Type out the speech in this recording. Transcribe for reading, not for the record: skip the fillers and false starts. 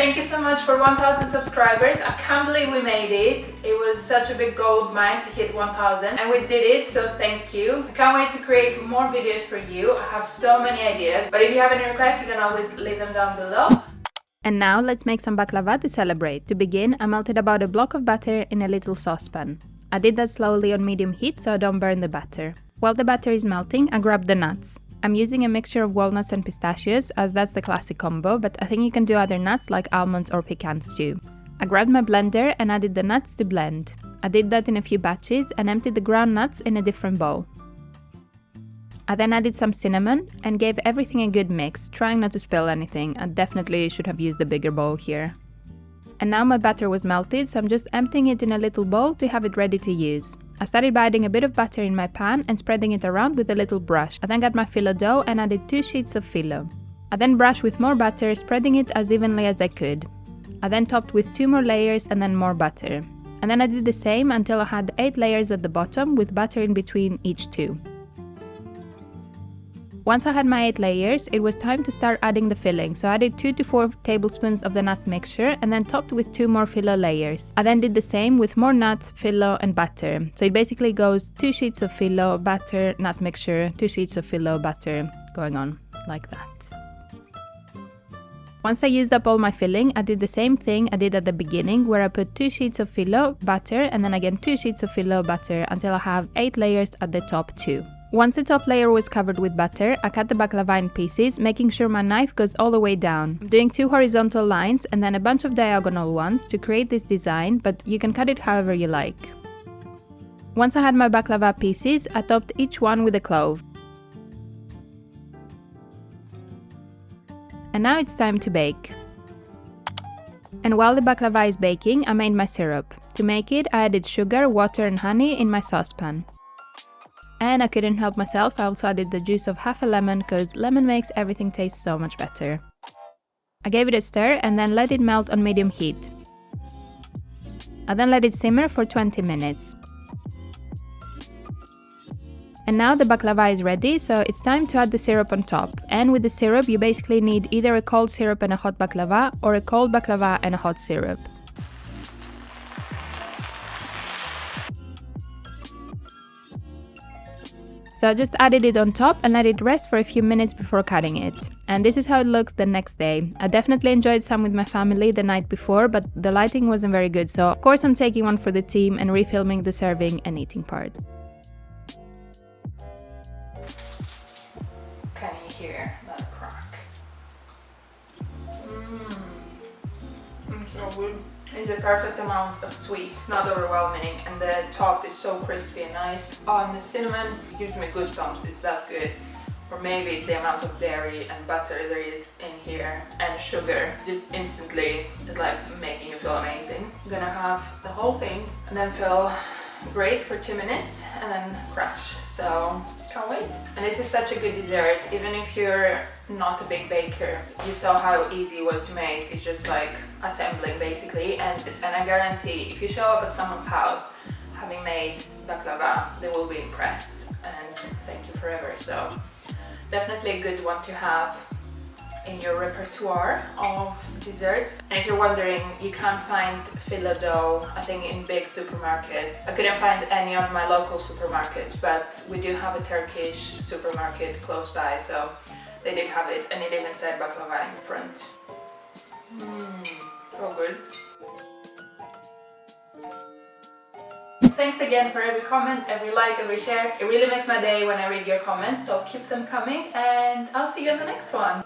Thank you so much for 1000 subscribers. I can't believe we made it. It was such a big goal of mine to hit 1000 and we did it, so thank you. I can't wait to create more videos for you. I have so many ideas, but if you have any requests, you can always leave them down below. And now let's make some baklava to celebrate. To begin, I melted about a block of butter in a little saucepan. I did that slowly on medium heat so I don't burn the batter. While the batter is melting, I grabbed the nuts. I'm using a mixture of walnuts and pistachios as that's the classic combo, but I think you can do other nuts like almonds or pecans too. I grabbed my blender and added the nuts to blend. I did that in a few batches and emptied the ground nuts in a different bowl. I then added some cinnamon and gave everything a good mix, trying not to spill anything. I definitely should have used a bigger bowl here. And now my batter was melted, so I'm just emptying it in a little bowl to have it ready to use. I started by adding a bit of butter in my pan and spreading it around with a little brush. I then got my phyllo dough and added 2 sheets of phyllo. I then brushed with more butter, spreading it as evenly as I could. I then topped with 2 more layers and then more butter. And then I did the same until I had 8 layers at the bottom with butter in between each 2. Once I had my 8 layers, it was time to start adding the filling, so I added 2 to 4 tablespoons of the nut mixture and then topped with 2 more phyllo layers. I then did the same with more nuts, phyllo and butter. So it basically goes 2 sheets of phyllo, butter, nut mixture, 2 sheets of phyllo, butter, going on like that. Once I used up all my filling, I did the same thing I did at the beginning, where I put 2 sheets of phyllo, butter, and then again 2 sheets of phyllo, butter, until I have 8 layers at the top too. Once the top layer was covered with butter, I cut the baklava in pieces, making sure my knife goes all the way down. I'm doing 2 horizontal lines and then a bunch of diagonal ones to create this design, but you can cut it however you like. Once I had my baklava pieces, I topped each one with a clove. And now it's time to bake. And while the baklava is baking, I made my syrup. To make it, I added sugar, water and honey in my saucepan. And I couldn't help myself, I also added the juice of half a lemon because lemon makes everything taste so much better. I gave it a stir and then let it melt on medium heat. I then let it simmer for 20 minutes. And now the baklava is ready, so it's time to add the syrup on top. And with the syrup you basically need either a cold syrup and a hot baklava or a cold baklava and a hot syrup. So I just added it on top and let it rest for a few minutes before cutting it. And this is how it looks the next day. I definitely enjoyed some with my family the night before, but the lighting wasn't very good, so of course I'm taking one for the team and refilming the serving and eating part. Can you hear that crack? It's so good. It's a perfect amount of sweet, not overwhelming, and the top is so crispy and nice. Oh, and the cinnamon, it gives me goosebumps, it's that good. Or maybe it's the amount of dairy and butter there is in here, and sugar. Just instantly is like making you feel amazing. I'm gonna have the whole thing and then feel great for 2 minutes and then crash. So can't wait. And this is such a good dessert, even if you're not a big baker. You saw how easy it was to make. It's just like assembling basically, and I guarantee if you show up at someone's house having made baklava, they will be impressed and thank you forever. So definitely a good one to have in your repertoire of desserts. And if you're wondering, you can't find phyllo dough, I think, in big supermarkets. I couldn't find any on my local supermarkets, but we do have a Turkish supermarket close by, so they did have it, and it even said baklava in front. So good. Thanks again for every comment, every like, every share. It really makes my day when I read your comments, so keep them coming, and I'll see you in the next one.